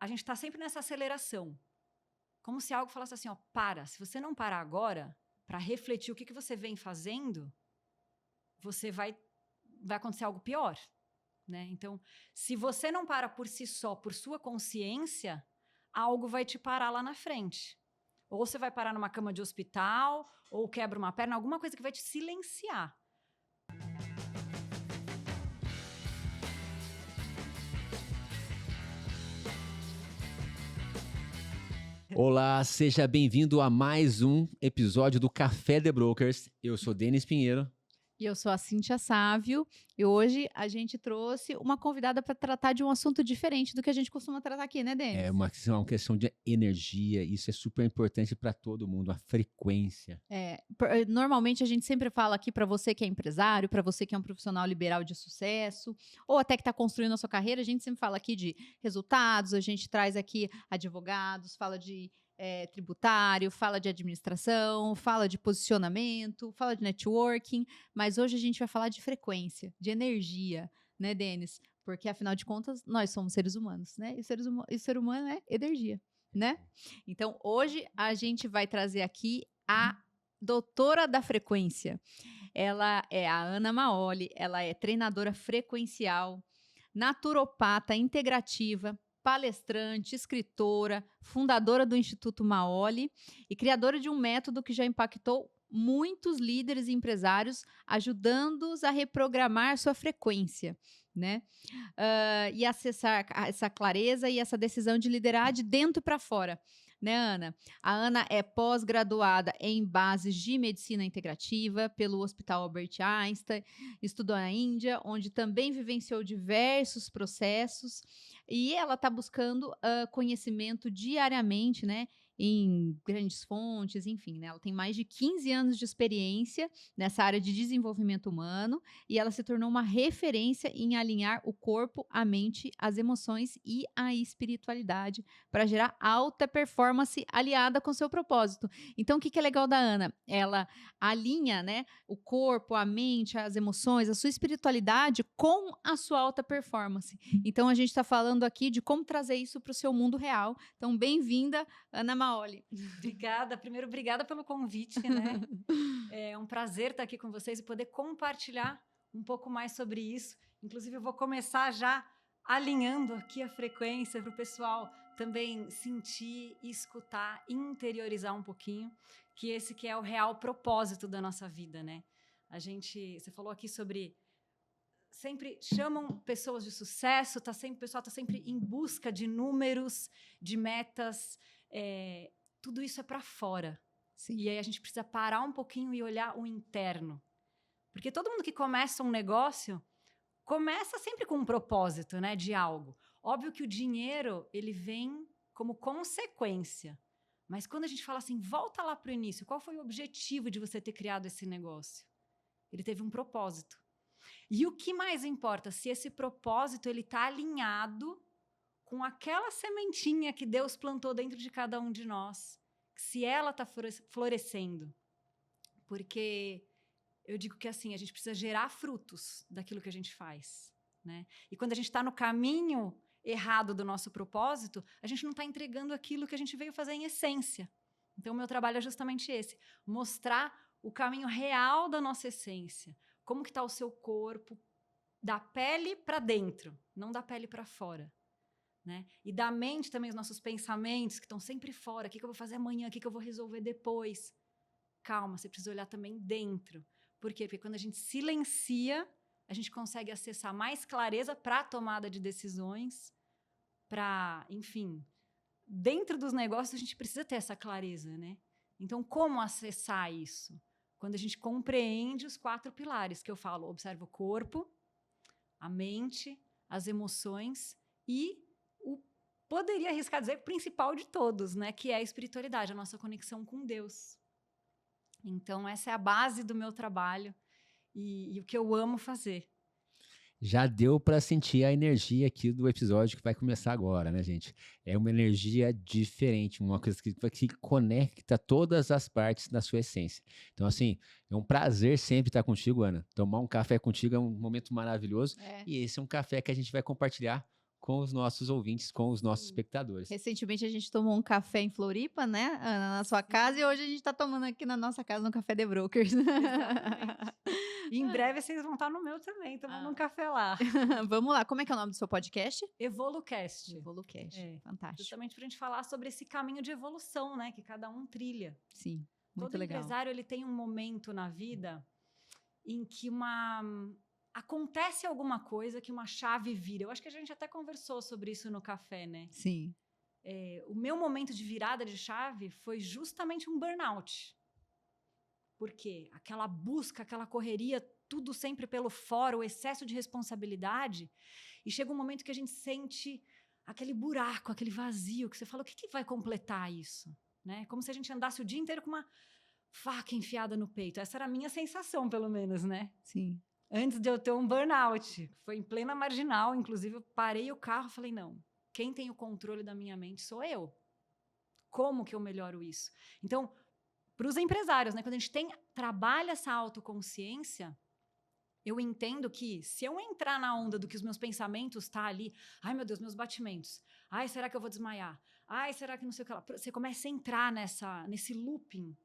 a gente está sempre nessa aceleração. Como se algo falasse assim, ó, para. Se você não parar agora para refletir o que você vem fazendo, você vai acontecer algo pior, né? Então, se você não para por si só, por sua consciência, algo vai te parar lá na frente. Ou você vai parar numa cama de hospital, ou quebra uma perna, alguma coisa que vai te silenciar. Olá, seja bem-vindo a mais um episódio do Café The Brokers. Eu sou Denis Pinheiro. E eu sou a Cíntia Sávio, e hoje a gente trouxe uma convidada para tratar de um assunto diferente do que a gente costuma tratar aqui, né, Denis? É uma questão de energia, isso é super importante para todo mundo, a frequência. Normalmente a gente sempre fala aqui para você que é empresário, para você que é um profissional liberal de sucesso, ou até que está construindo a sua carreira, a gente sempre fala aqui de resultados, a gente traz aqui advogados, fala de tributário, fala de administração, fala de posicionamento, fala de networking, mas hoje a gente vai falar de frequência, de energia, né, Denis? Porque, afinal de contas, nós somos seres humanos, né? E o ser humano é energia, né? Então, hoje a gente vai trazer aqui a doutora da frequência. Ela é a Ana Maoli, ela é treinadora frequencial, naturopata integrativa, palestrante, escritora, fundadora do Instituto Maoli e criadora de um método que já impactou muitos líderes e empresários, ajudando-os a reprogramar sua frequência, né? E acessar essa clareza e essa decisão de liderar de dentro para fora. Né, Ana? A Ana é pós-graduada em bases de medicina integrativa pelo Hospital Albert Einstein, estudou na Índia, onde também vivenciou diversos processos, e ela está buscando conhecimento diariamente, né, em grandes fontes, enfim, né? Ela tem mais de 15 anos de experiência nessa área de desenvolvimento humano e ela se tornou uma referência em alinhar o corpo, a mente, as emoções e a espiritualidade para gerar alta performance aliada com seu propósito. Então, o que é legal da Ana? Ela alinha, né, o corpo, a mente, as emoções, a sua espiritualidade com a sua alta performance. Então, a gente está falando aqui de como trazer isso para o seu mundo real. Então, bem-vinda, Ana Maoli. Obrigada. Primeiro, obrigada pelo convite, né? É um prazer estar aqui com vocês e poder compartilhar um pouco mais sobre isso. Inclusive, eu vou começar já alinhando aqui a frequência para o pessoal também sentir, escutar, interiorizar um pouquinho, que esse que é o real propósito da nossa vida, né? Você falou aqui sobre sempre chamam pessoas de sucesso, o pessoal está sempre em busca de números, de metas, tudo isso é para fora. Sim. E aí a gente precisa parar um pouquinho e olhar o interno. Porque todo mundo que começa um negócio começa sempre com um propósito, né, de algo. Óbvio que o dinheiro ele vem como consequência. Mas quando a gente fala assim, volta lá para o início, qual foi o objetivo de você ter criado esse negócio? Ele teve um propósito. E o que mais importa, se esse propósito ele está alinhado com aquela sementinha que Deus plantou dentro de cada um de nós, se ela está florescendo. Porque eu digo que assim, a gente precisa gerar frutos daquilo que a gente faz, né? E quando a gente está no caminho errado do nosso propósito, a gente não está entregando aquilo que a gente veio fazer em essência. Então, o meu trabalho é justamente esse, mostrar o caminho real da nossa essência. Como que está o seu corpo, da pele para dentro, não da pele para fora. Né? E da mente também os nossos pensamentos que estão sempre fora. O que eu vou fazer amanhã? O que eu vou resolver depois? Calma, você precisa olhar também dentro. Por quê? Porque quando a gente silencia, a gente consegue acessar mais clareza para a tomada de decisões, para, enfim, dentro dos negócios a gente precisa ter essa clareza, né? Então, como acessar isso? Quando a gente compreende os 4 pilares que eu falo, observa o corpo, a mente, as emoções e poderia arriscar dizer o principal de todos, né? Que é a espiritualidade, a nossa conexão com Deus. Então, essa é a base do meu trabalho e o que eu amo fazer. Já deu para sentir a energia aqui do episódio que vai começar agora, né, gente? É uma energia diferente, uma coisa que conecta todas as partes da sua essência. Então, assim, é um prazer sempre estar contigo, Ana. Tomar um café contigo é um momento maravilhoso. E esse é um café que a gente vai compartilhar com os nossos ouvintes, com os nossos espectadores. Recentemente a gente tomou um café em Floripa, né, Ana, na sua casa, e hoje a gente está tomando aqui na nossa casa no Café The Brokers. Exatamente. E em breve vocês vão estar no meu também, tomando um café lá. Vamos lá, como é que é o nome do seu podcast? Evolucast. Evolucast, fantástico. Justamente para a gente falar sobre esse caminho de evolução, né, que cada um trilha. Sim, muito Todo legal. empresário ele tem um momento na vida em que acontece alguma coisa, que uma chave vira. Eu acho que a gente até conversou sobre isso no café, né? Sim. O meu momento de virada de chave foi justamente um burnout. Por quê? Aquela busca, aquela correria, tudo sempre pelo fora, o excesso de responsabilidade. E chega um momento que a gente sente aquele buraco, aquele vazio, que você fala, o que vai completar isso? Né? Como se a gente andasse o dia inteiro com uma faca enfiada no peito. Essa era a minha sensação, pelo menos, né? Sim. Antes de eu ter um burnout. Foi em plena marginal, inclusive eu parei o carro e falei, não, quem tem o controle da minha mente sou eu. Como que eu melhoro isso? Então, para os empresários, né, quando a gente trabalha essa autoconsciência, eu entendo que se eu entrar na onda do que os meus pensamentos estão ali, ai meu Deus, meus batimentos, ai será que eu vou desmaiar? Ai será que não sei o que lá? Você começa a entrar nesse looping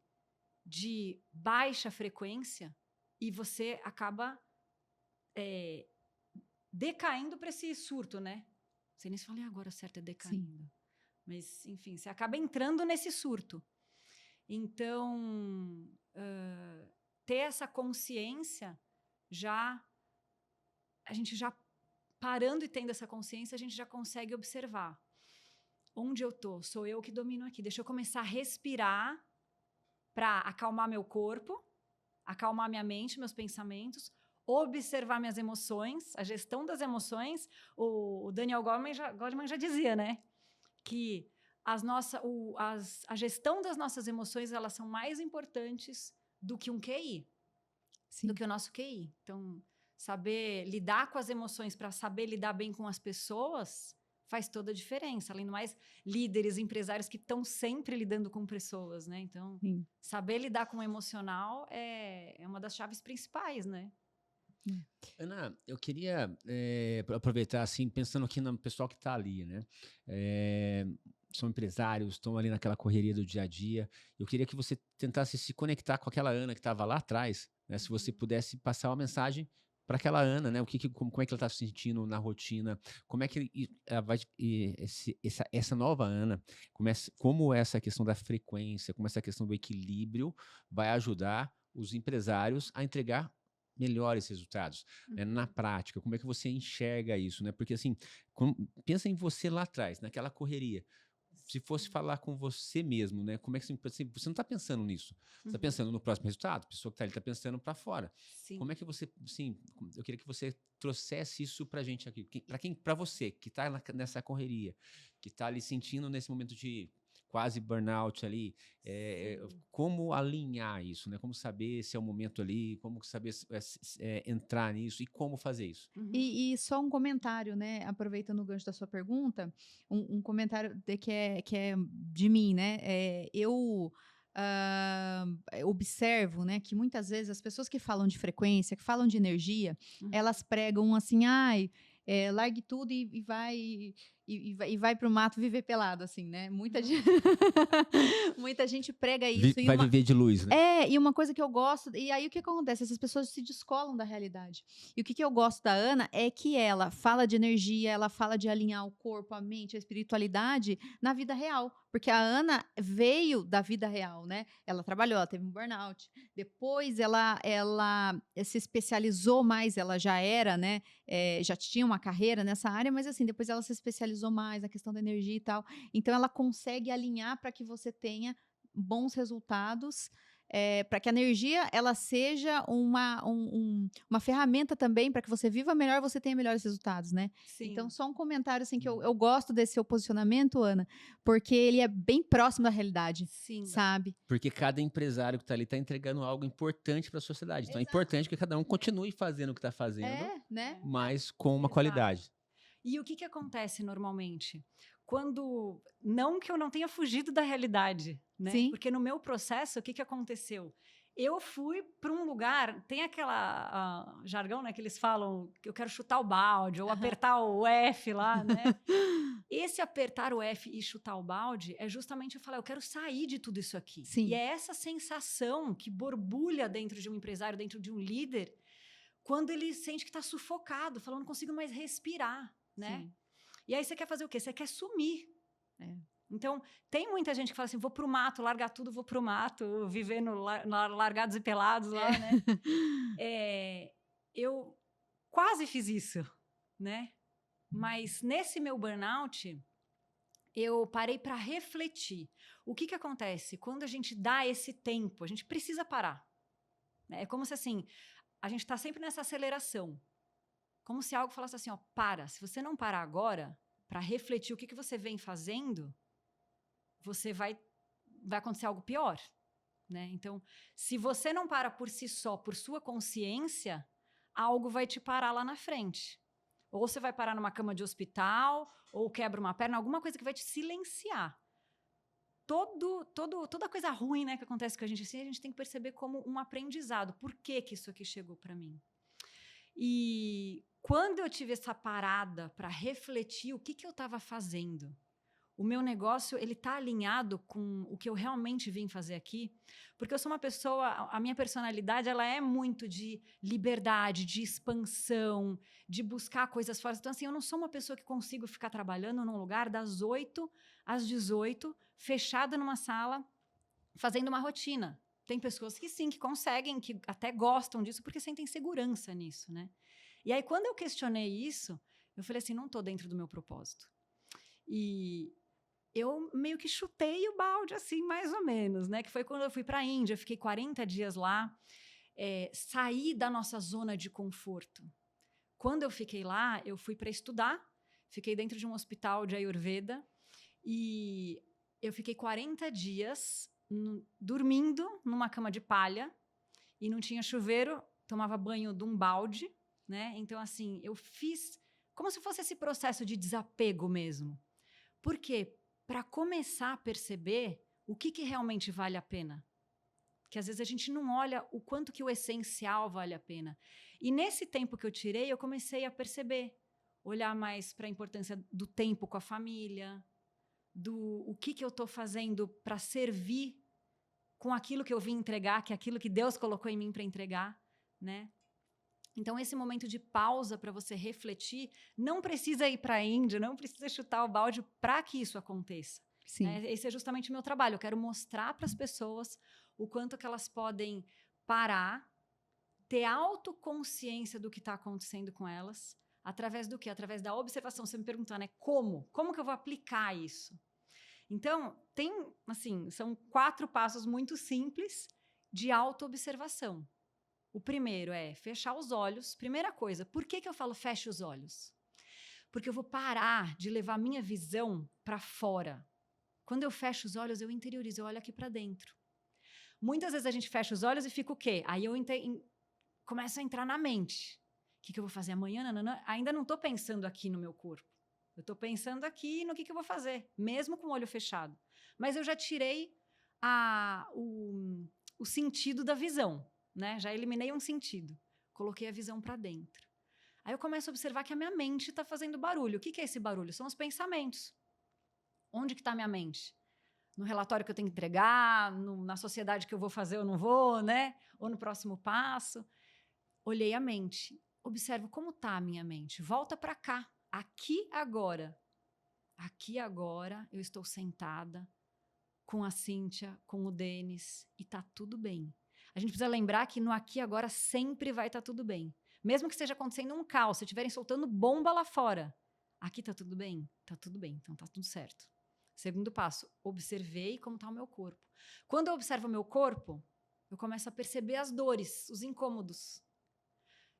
de baixa frequência e você acaba decaindo para esse surto, né? Você nem se fala, agora o certo é decaindo. Sim. Mas, enfim, você acaba entrando nesse surto. Então, ter essa consciência, a gente já parando e tendo essa consciência, a gente já consegue observar. Onde eu tô? Sou eu que domino aqui. Deixa eu começar a respirar para acalmar meu corpo, acalmar minha mente, meus pensamentos, observar minhas emoções, a gestão das emoções. O Daniel Goleman já dizia, né? Que a gestão das nossas emoções, elas são mais importantes do que um QI. Sim. Do que o nosso QI. Então, saber lidar com as emoções para saber lidar bem com as pessoas faz toda a diferença. Além do mais, líderes, empresários que estão sempre lidando com pessoas, né? Então, sim, saber lidar com o emocional é uma das chaves principais, né? Ana, eu queria aproveitar, assim, pensando aqui no pessoal que está ali, né? São empresários, estão ali naquela correria do dia a dia. Eu queria que você tentasse se conectar com aquela Ana que estava lá atrás, né? Se você pudesse passar uma mensagem para aquela Ana, né? Como é que ela está se sentindo na rotina? Como é que ela vai, essa nova Ana, como essa questão da frequência, como essa questão do equilíbrio vai ajudar os empresários a entregar melhores resultados, né, na prática? Como é que você enxerga isso, né? Porque assim, pensa em você lá atrás, naquela correria. Se fosse falar com você mesmo, né? Como é que você não está pensando nisso? Você está pensando no próximo resultado? A pessoa que está ali está pensando para fora. Sim. Como é que você, assim, eu queria que você trouxesse isso para a gente aqui, para você que está nessa correria, que está ali sentindo nesse momento de quase burnout ali, como alinhar isso, né? Como saber se é o momento ali, como saber entrar nisso e como fazer isso. Uhum. E só um comentário, né? Aproveitando o gancho da sua pergunta, um comentário que é de mim, né? Eu observo, né, que muitas vezes as pessoas que falam de frequência, que falam de energia, elas pregam assim, largue tudo e vai pro mato viver pelado, assim, né? Muita gente prega isso. Vai viver de luz, né? E uma coisa que eu gosto, e aí o que acontece? Essas pessoas se descolam da realidade. E o que eu gosto da Ana é que ela fala de energia, ela fala de alinhar o corpo, a mente, a espiritualidade na vida real. Porque a Ana veio da vida real, né? Ela trabalhou, ela teve um burnout. Depois ela se especializou mais, ela já era, né? Já tinha uma carreira nessa área, mas assim, depois ela se especializou mais na questão da energia e tal. Então, ela consegue alinhar para que você tenha bons resultados, para que a energia ela seja uma ferramenta também para que você viva melhor e você tenha melhores resultados, né? Sim. Então, só um comentário assim que eu gosto desse seu posicionamento, Ana, porque ele é bem próximo da realidade. Sim. Sabe? Porque cada empresário que está ali está entregando algo importante para a sociedade. Então, é importante que cada um continue fazendo o que está fazendo, né? Mas com uma qualidade. E o que acontece normalmente? Não que eu não tenha fugido da realidade, né? Sim. Porque no meu processo, o que aconteceu? eu fui para um lugar, tem aquela jargão, né, que eles falam que eu quero chutar o balde ou apertar o F lá, né? Esse apertar o F e chutar o balde é justamente eu falar, eu quero sair de tudo isso aqui. Sim. E é essa sensação que borbulha dentro de um empresário, dentro de um líder, quando ele sente que está sufocado, falando, não consigo mais respirar, né? Sim. E aí você quer fazer o quê? Você quer sumir. É. Então, tem muita gente que fala assim, vou pro mato, largar tudo, vou pro mato, viver no largados e pelados lá, né? Eu quase fiz isso, né? Mas nesse meu burnout, eu parei para refletir. O que acontece? Quando a gente dá esse tempo, a gente precisa parar. Né? É como se assim, a gente está sempre nessa aceleração. Como se algo falasse assim, ó, para. Se você não parar agora para refletir o que você vem fazendo, você vai acontecer algo pior, né? Então, se você não para por si só, por sua consciência, algo vai te parar lá na frente. Ou você vai parar numa cama de hospital, ou quebra uma perna, alguma coisa que vai te silenciar. Toda coisa ruim, né, que acontece com a gente tem que perceber como um aprendizado. Por que isso aqui chegou para mim? E quando eu tive essa parada para refletir o que eu estava fazendo, o meu negócio, ele tá alinhado com o que eu realmente vim fazer aqui? Porque eu sou uma pessoa, a minha personalidade, ela é muito de liberdade, de expansão, de buscar coisas fora. Então, assim, eu não sou uma pessoa que consigo ficar trabalhando num lugar das 8 às 18, fechada numa sala, fazendo uma rotina. Tem pessoas que sim, que conseguem, que até gostam disso, porque sentem segurança nisso, né? E aí, quando eu questionei isso, eu falei assim, não estou dentro do meu propósito. E eu meio que chutei o balde, assim, mais ou menos, né? Que foi quando eu fui para a Índia, eu fiquei 40 dias lá, saí da nossa zona de conforto. Quando eu fiquei lá, eu fui para estudar, fiquei dentro de um hospital de Ayurveda e eu fiquei 40 dias dormindo numa cama de palha e não tinha chuveiro, tomava banho de um balde, né? Então, assim, eu fiz como se fosse esse processo de desapego mesmo. Por quê? Para começar a perceber o que realmente vale a pena. Que às vezes a gente não olha o quanto que o essencial vale a pena. E nesse tempo que eu tirei, eu comecei a perceber, olhar mais para a importância do tempo com a família, o que eu estou fazendo para servir com aquilo que eu vim entregar, que é aquilo que Deus colocou em mim para entregar, né? Então, esse momento de pausa para você refletir, não precisa ir para a Índia, não precisa chutar o balde para que isso aconteça. Sim. Né? Esse é justamente o meu trabalho. Eu quero mostrar para as pessoas o quanto que elas podem parar, ter autoconsciência do que está acontecendo com elas, através do quê? Através da observação. Você me perguntou, né? Como? Como que eu vou aplicar isso? Então, são 4 passos muito simples de autoobservação. O primeiro é fechar os olhos. Primeira coisa, por que eu falo feche os olhos? Porque eu vou parar de levar minha visão para fora. Quando eu fecho os olhos, eu interiorizo, eu olho aqui para dentro. Muitas vezes a gente fecha os olhos e fica o quê? Aí eu começo a entrar na mente. O que eu vou fazer amanhã? Nanana? Ainda não estou pensando aqui no meu corpo. Eu estou pensando aqui no que eu vou fazer, mesmo com o olho fechado. Mas eu já tirei o sentido da visão. Né? Já eliminei um sentido, coloquei a visão para dentro. Aí eu começo a observar que a minha mente está fazendo barulho. O que é esse barulho? São os pensamentos. Onde que está a minha mente? No relatório que eu tenho que entregar, na sociedade que eu vou fazer ou não vou, né? Ou no próximo passo. Olhei a mente, observo como está a minha mente. Volta para cá, aqui agora. Aqui agora eu estou sentada com a Cíntia, com o Denis e está tudo bem. A gente precisa lembrar que no aqui e agora sempre vai estar tudo bem. Mesmo que esteja acontecendo um caos, se estiverem soltando bomba lá fora, aqui está tudo bem? Está tudo bem, então está tudo certo. Segundo passo, observei como está o meu corpo. Quando eu observo o meu corpo, eu começo a perceber as dores, os incômodos.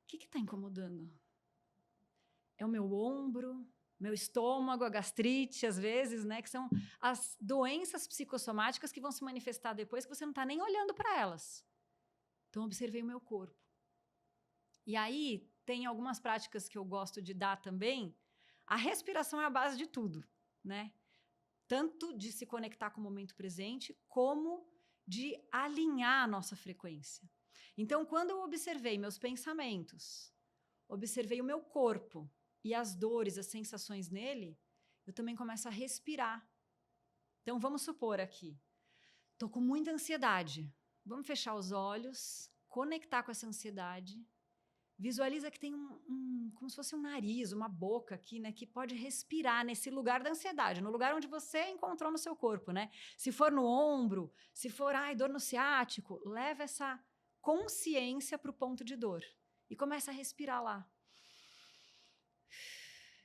O que está incomodando? É o meu ombro, meu estômago, a gastrite, às vezes, né? Que são as doenças psicossomáticas que vão se manifestar depois que você não está nem olhando para elas. Então, observei o meu corpo. E aí, tem algumas práticas que eu gosto de dar também. A respiração é a base de tudo, né? Tanto de se conectar com o momento presente, como de alinhar a nossa frequência. Então, quando eu observei meus pensamentos, observei o meu corpo e as dores, as sensações nele, eu também começo a respirar. Então, vamos supor aqui, estou com muita ansiedade. Vamos fechar os olhos, conectar com essa ansiedade. Visualiza que tem como se fosse um nariz, uma boca aqui, né? Que pode respirar nesse lugar da ansiedade, no lugar onde você encontrou no seu corpo, né? Se for no ombro, se for, dor no ciático, leva essa consciência para o ponto de dor. E começa a respirar lá.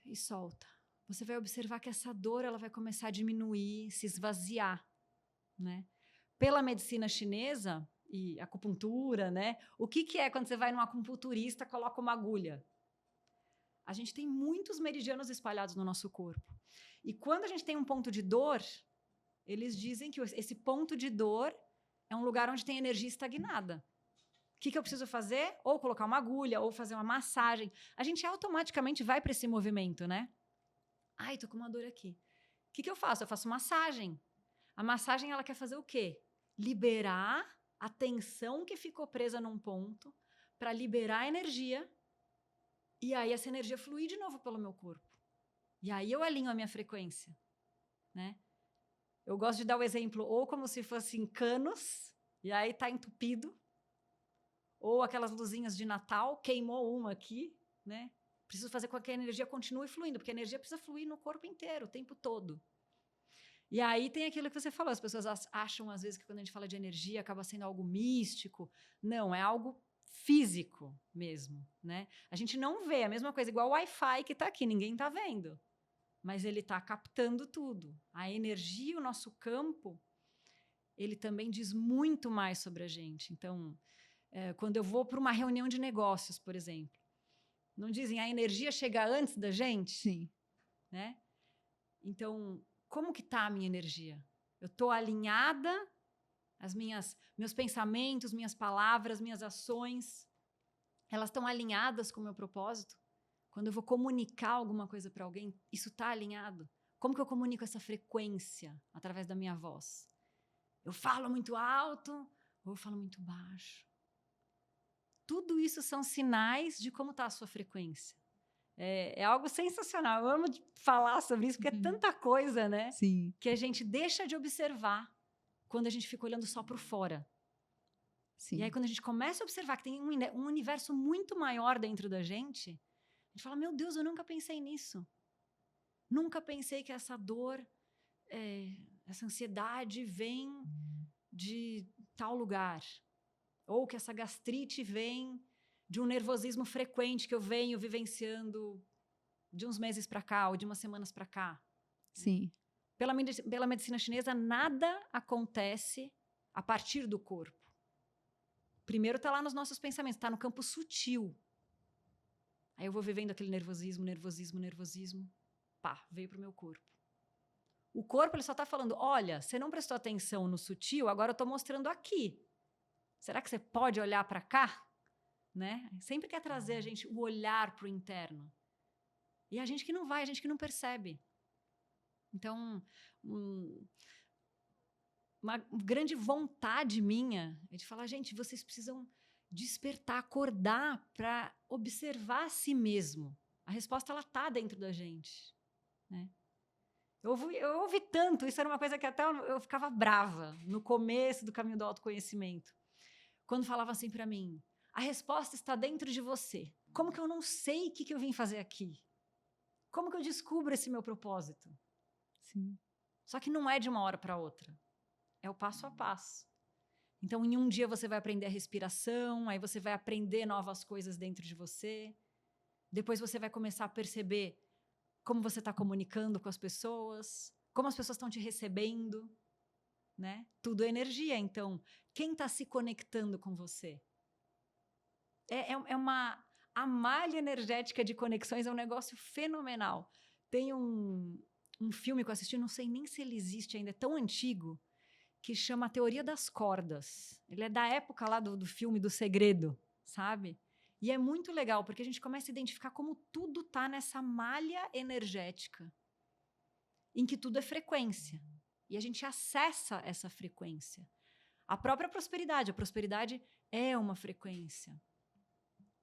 E solta. Você vai observar que essa dor ela vai começar a diminuir, se esvaziar, né? Pela medicina chinesa e acupuntura, né? O que é quando você vai num acupunturista, coloca uma agulha? A gente tem muitos meridianos espalhados no nosso corpo. E quando a gente tem um ponto de dor, eles dizem que esse ponto de dor é um lugar onde tem energia estagnada. O que eu preciso fazer? Ou colocar uma agulha, ou fazer uma massagem. A gente automaticamente vai para esse movimento, né? Ai, tô com uma dor aqui. O que eu faço? Eu faço massagem. A massagem, ela quer fazer o quê? Liberar a tensão que ficou presa num ponto para liberar a energia e aí essa energia fluir de novo pelo meu corpo. E aí eu alinho a minha frequência, né? Eu gosto de dar o exemplo ou como se fossem canos e aí tá entupido, ou aquelas luzinhas de Natal, queimou uma aqui, né? Preciso fazer com que a energia continue fluindo, porque a energia precisa fluir no corpo inteiro, o tempo todo. E aí tem aquilo que você falou, as pessoas acham às vezes que quando a gente fala de energia acaba sendo algo místico. Não, é algo físico mesmo, né? A gente não vê, a mesma coisa, igual o Wi-Fi que está aqui, ninguém está vendo. Mas ele está captando tudo. A energia, o nosso campo, ele também diz muito mais sobre a gente. Então, quando eu vou para uma reunião de negócios, por exemplo, não dizem a energia chega antes da gente? Sim. Né? Então, como que está a minha energia? Eu estou alinhada, meus pensamentos, minhas palavras, minhas ações, elas estão alinhadas com o meu propósito? Quando eu vou comunicar alguma coisa para alguém, isso está alinhado? Como que eu comunico essa frequência através da minha voz? Eu falo muito alto ou eu falo muito baixo? Tudo isso são sinais de como está a sua frequência. É algo sensacional. Eu amo falar sobre isso, porque é tanta coisa, né? Sim. Que a gente deixa de observar quando a gente fica olhando só para fora. Sim. E aí, quando a gente começa a observar que tem um universo muito maior dentro da gente, a gente fala, meu Deus, eu nunca pensei nisso. Nunca pensei que essa dor, essa ansiedade vem de tal lugar. Ou que essa gastrite vem de um nervosismo frequente que eu venho vivenciando de uns meses para cá ou de umas semanas para cá. Sim. Pela medicina chinesa, nada acontece a partir do corpo. Primeiro está lá nos nossos pensamentos, está no campo sutil. Aí eu vou vivendo aquele nervosismo. Pá, veio para o meu corpo. O corpo ele só está falando, olha, você não prestou atenção no sutil, agora eu estou mostrando aqui. Será que você pode olhar para cá? Né? Sempre quer trazer a gente o olhar para o interno. E a gente que não vai, a gente que não percebe. Então, uma grande vontade minha é de falar, gente, vocês precisam despertar, acordar para observar a si mesmo. A resposta ela está dentro da gente. Né? Eu ouvi tanto, isso era uma coisa que até eu ficava brava no começo do caminho do autoconhecimento. Quando falava assim para mim, a resposta está dentro de você. Como que eu não sei o que eu vim fazer aqui? Como que eu descubro esse meu propósito? Sim. Só que não é de uma hora para outra. É o passo a passo. Então, em um dia você vai aprender a respiração, aí você vai aprender novas coisas dentro de você. Depois você vai começar a perceber como você está comunicando com as pessoas, como as pessoas estão te recebendo. Né? Tudo é energia. Então, quem está se conectando com você? A malha energética de conexões é um negócio fenomenal. Tem um filme que eu assisti, não sei nem se ele existe ainda, é tão antigo, que chama A Teoria das Cordas. Ele é da época lá do filme do Segredo, sabe? E é muito legal, porque a gente começa a identificar como tudo está nessa malha energética, em que tudo é frequência. E a gente acessa essa frequência. A própria prosperidade. A prosperidade é uma frequência.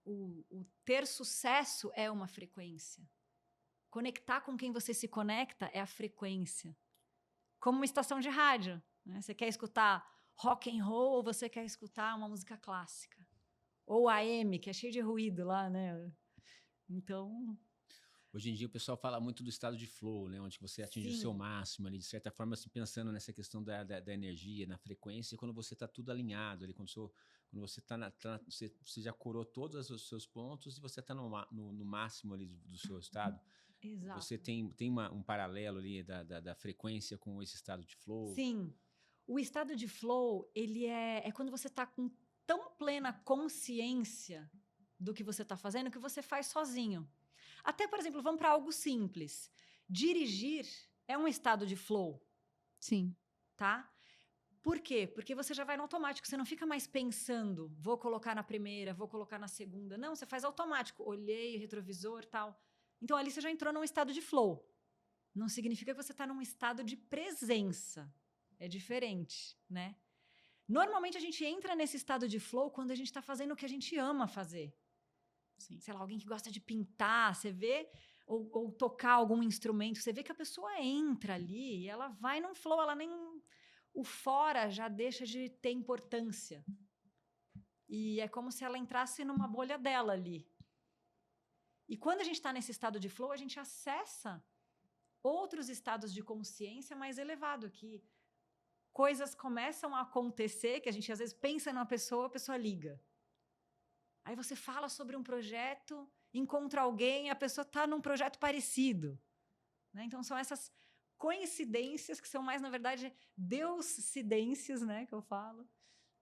O ter sucesso é uma frequência. Conectar com quem você se conecta é a frequência. Como uma estação de rádio, né? Você quer escutar rock and roll ou você quer escutar uma música clássica? Ou AM, que é cheio de ruído lá, né? Então... Hoje em dia o pessoal fala muito do estado de flow, né? Onde você atinge o seu máximo ali, de certa forma, assim, pensando nessa questão da energia, na frequência, quando você está tudo alinhado ali, quando você você já curou todos os seus pontos e você está no máximo ali do seu estado. Exato. Você tem um paralelo ali da frequência com esse estado de flow? Sim. O estado de flow, ele é quando você está com tão plena consciência do que você está fazendo que você faz sozinho. Até, por exemplo, vamos para algo simples. Dirigir é um estado de flow. Sim. Tá? Por quê? Porque você já vai no automático. Você não fica mais pensando, vou colocar na primeira, vou colocar na segunda. Não, você faz automático. Olhei, retrovisor, tal. Então, ali você já entrou num estado de flow. Não significa que você está num estado de presença. É diferente, né? Normalmente, a gente entra nesse estado de flow quando a gente está fazendo o que a gente ama fazer. Sim. Sei lá, alguém que gosta de pintar, você vê, ou tocar algum instrumento, você vê que a pessoa entra ali e ela vai num flow, ela nem... O fora já deixa de ter importância. E é como se ela entrasse numa bolha dela ali. E quando a gente está nesse estado de flow, a gente acessa outros estados de consciência mais elevado, que coisas começam a acontecer, que a gente às vezes pensa numa pessoa, a pessoa liga. Aí você fala sobre um projeto, encontra alguém, a pessoa está num projeto parecido. Né? Então, são essas coincidências que são mais, na verdade, deuscidências, né, que eu falo.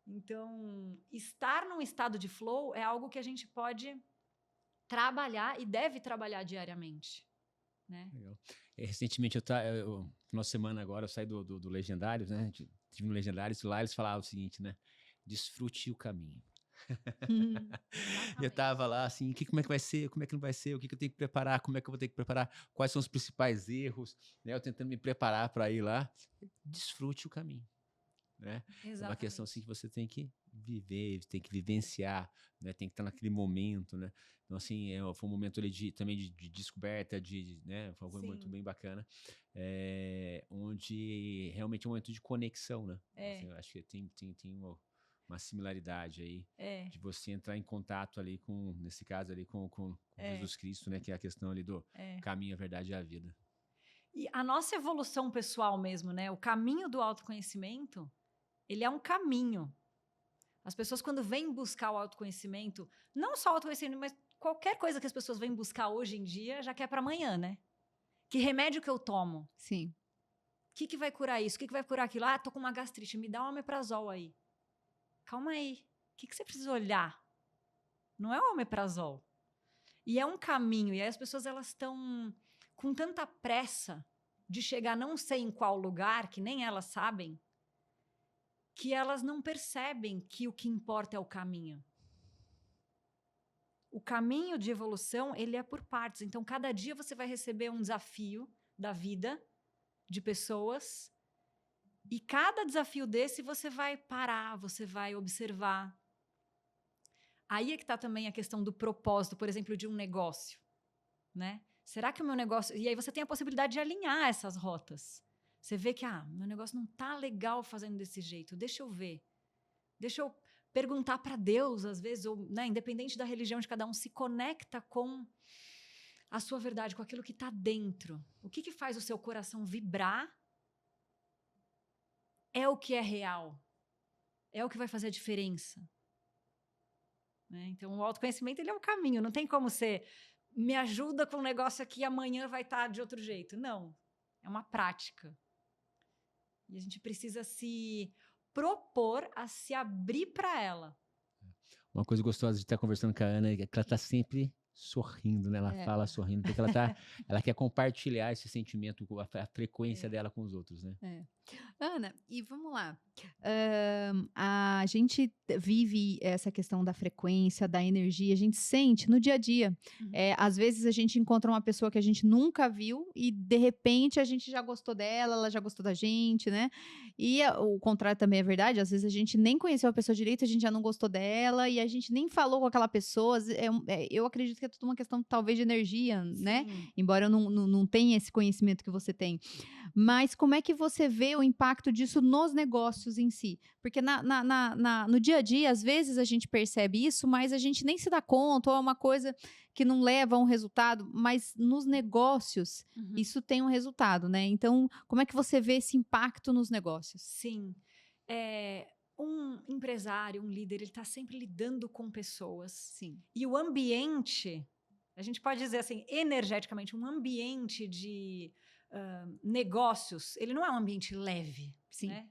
Então, estar num estado de flow é algo que a gente pode trabalhar e deve trabalhar diariamente. Né? Legal. Recentemente, final de semana agora, eu saí do Legendários, né? Tive no Legendários, lá eles falavam o seguinte, né? Desfrute o caminho. Eu tava lá assim, como é que vai ser, como é que não vai ser, o que eu tenho que preparar, como é que eu vou ter que preparar, quais são os principais erros, né? Eu tentando me preparar para ir lá. Desfrute o caminho, né? É uma questão assim que você tem que viver, tem que vivenciar, né? Tem que estar naquele momento, né? Então assim, foi um momento ali também de descoberta, né? Foi um momento bem bacana, onde realmente é um momento de conexão, né? Assim, eu acho que tem uma similaridade aí de você entrar em contato ali com, nesse caso ali, com Jesus Cristo, né? Que é a questão ali do caminho, a verdade e a vida. E a nossa evolução pessoal mesmo, né? O caminho do autoconhecimento, ele é um caminho. As pessoas, quando vêm buscar o autoconhecimento, não só o autoconhecimento, mas qualquer coisa que as pessoas vêm buscar hoje em dia, já quer para amanhã, né? Que remédio que eu tomo? Sim. O que vai curar isso? O que vai curar aquilo? Ah, tô com uma gastrite, me dá um omeprazol aí. Calma aí. O que você precisa olhar? Não é o omeprazol. E é um caminho. E aí as pessoas, elas estão com tanta pressa de chegar não sei em qual lugar, que nem elas sabem, que elas não percebem que o que importa é o caminho. O caminho de evolução, ele é por partes. Então, cada dia você vai receber um desafio da vida, de pessoas, e cada desafio desse você vai parar, você vai observar. Aí é que está também a questão do propósito, por exemplo, de um negócio, né? Será que o meu negócio... E aí você tem a possibilidade de alinhar essas rotas. Você vê que, meu negócio não tá legal fazendo desse jeito, deixa eu ver. Deixa eu perguntar para Deus, às vezes, ou, né, independente da religião de cada um, se conecta com a sua verdade, com aquilo que está dentro. O que faz o seu coração vibrar é o que é real. É o que vai fazer a diferença. Né? Então, o autoconhecimento, ele é um caminho. Não tem como você me ajuda com um negócio aqui, amanhã vai estar de outro jeito. Não. É uma prática. E a gente precisa se propor a se abrir para ela. Uma coisa gostosa de estar conversando com a Ana é que ela está sempre sorrindo, né? Ela fala sorrindo, porque ela quer compartilhar esse sentimento, a frequência dela com os outros, né? Ana, e vamos lá. A gente vive essa questão da frequência, da energia, a gente sente no dia a dia. Às vezes a gente encontra uma pessoa que a gente nunca viu e, de repente, a gente já gostou dela, ela já gostou da gente, né? E o contrário também é verdade. Às vezes a gente nem conheceu a pessoa direito, a gente já não gostou dela e a gente nem falou com aquela pessoa. Eu acredito que é tudo uma questão, talvez, de energia, né? Embora eu não tenha esse conhecimento que você tem. Mas como é que você vê o impacto disso nos negócios em si? Porque no dia a dia, às vezes a gente percebe isso, mas a gente nem se dá conta, ou é uma coisa que não leva a um resultado, mas nos negócios isso tem um resultado, né? Então, como é que você vê esse impacto nos negócios? Sim. Um empresário, um líder, ele está sempre lidando com pessoas. Sim. E o ambiente, a gente pode dizer assim, energeticamente, um ambiente de negócios, ele não é um ambiente leve, Sim. né?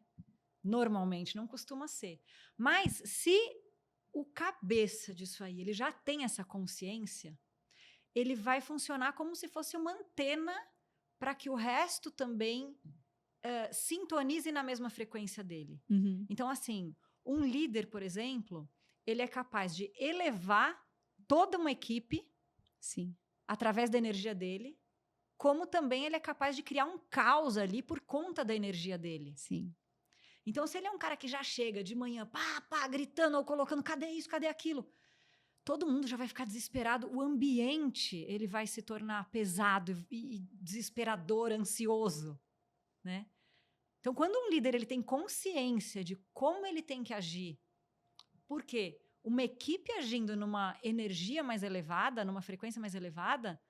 Normalmente, não costuma ser. Mas se o cabeça disso aí, ele já tem essa consciência, ele vai funcionar como se fosse uma antena para que o resto também sintonize na mesma frequência dele. Então, assim, um líder, por exemplo, ele é capaz de elevar toda uma equipe, sim, através da energia dele, como também ele é capaz de criar um caos ali por conta da energia dele. Sim. Então, se ele é um cara que já chega de manhã, pá, gritando ou colocando, cadê isso, cadê aquilo? Todo mundo já vai ficar desesperado. O ambiente, ele vai se tornar pesado e desesperador, ansioso, né? Então, quando um líder ele tem consciência de como ele tem que agir, por quê? Uma equipe agindo numa energia mais elevada, numa frequência mais elevada,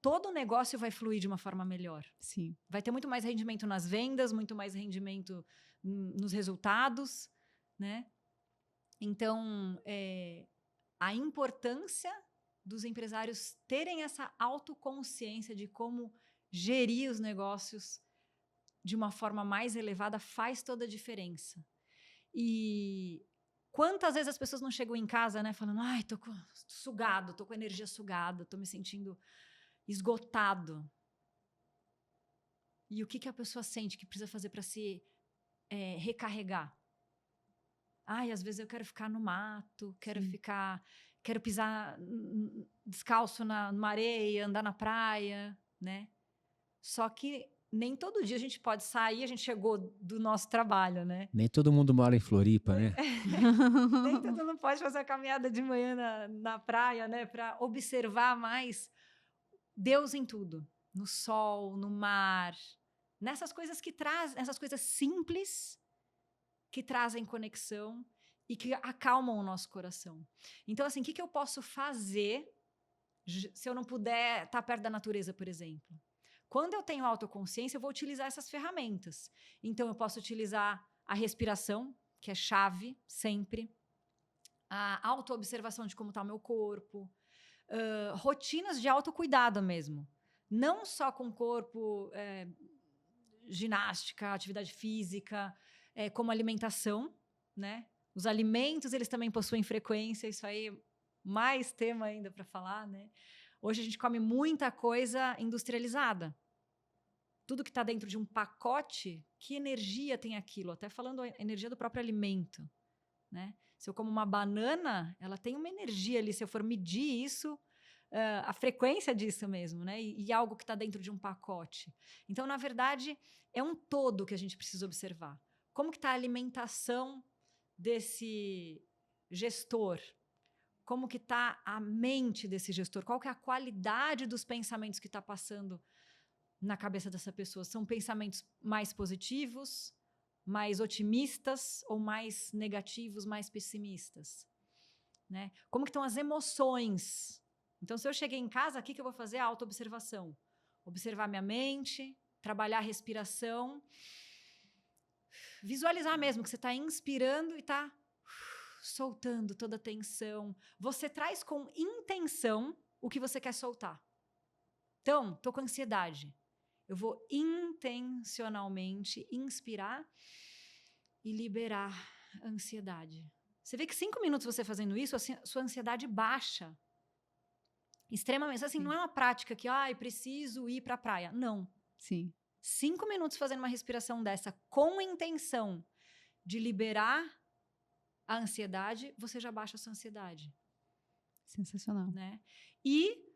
todo o negócio vai fluir de uma forma melhor. Sim. Vai ter muito mais rendimento nas vendas, muito mais rendimento nos resultados, né? Então, a importância dos empresários terem essa autoconsciência de como gerir os negócios de uma forma mais elevada faz toda a diferença. E quantas vezes as pessoas não chegam em casa, né, falando, ai, tô sugado, tô com energia sugada, tô me sentindo esgotado. E o que a pessoa sente que precisa fazer para se recarregar? Ai, às vezes eu quero ficar no mato, quero pisar descalço numa areia, andar na praia, né? Só que nem todo dia a gente pode sair, a gente chegou do nosso trabalho, né? Nem todo mundo mora em Floripa, né? Nem todo mundo pode fazer a caminhada de manhã na praia, né? Para observar mais Deus em tudo. No sol, no mar, nessas coisas que trazem, essas coisas simples que trazem conexão e que acalmam o nosso coração. Então, assim, o que eu posso fazer se eu não puder estar perto da natureza, por exemplo? Quando eu tenho autoconsciência, eu vou utilizar essas ferramentas. Então, eu posso utilizar a respiração, que é chave, sempre. A autoobservação de como está o meu corpo. Rotinas de autocuidado mesmo. Não só com o corpo, ginástica, atividade física, como alimentação, né? Os alimentos, eles também possuem frequência, isso aí mais tema ainda para falar, né? Hoje a gente come muita coisa industrializada. Tudo que está dentro de um pacote, que energia tem aquilo? Até falando a energia do próprio alimento, né? Se eu como uma banana, ela tem uma energia ali, se eu for medir isso, a frequência disso mesmo, né? E algo que está dentro de um pacote. Então, na verdade, é um todo que a gente precisa observar. Como que está a alimentação desse gestor? Como que está a mente desse gestor? Qual que é a qualidade dos pensamentos que está passando na cabeça dessa pessoa? São pensamentos mais positivos, mais otimistas ou mais negativos, mais pessimistas? Né? Como que estão as emoções? Então, se eu cheguei em casa, o que eu vou fazer? A autoobservação. Observar minha mente, trabalhar a respiração, visualizar mesmo que você está inspirando e está soltando toda a tensão. Você traz com intenção o que você quer soltar. Então, estou com ansiedade. Eu vou intencionalmente inspirar e liberar a ansiedade. Você vê que 5 minutos você fazendo isso, a sua ansiedade baixa. Extremamente. Assim, Sim. não é uma prática que, preciso ir para a praia. Não. Sim. 5 minutos fazendo uma respiração dessa com intenção de liberar a ansiedade, você já baixa a sua ansiedade, Sensacional. né? E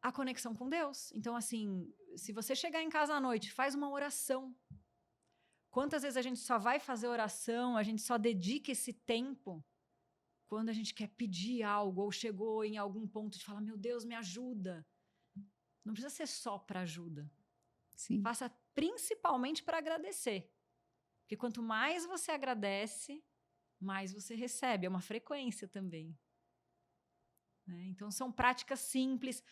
a conexão com Deus. Então, assim, se você chegar em casa à noite, faz uma oração. Quantas vezes a gente só vai fazer oração, a gente só dedica esse tempo quando a gente quer pedir algo ou chegou em algum ponto de falar, meu Deus, me ajuda. Não precisa ser só para ajuda. Sim. Faça principalmente para agradecer. Porque quanto mais você agradece, mais você recebe. É uma frequência também. Né? Então, são práticas simples.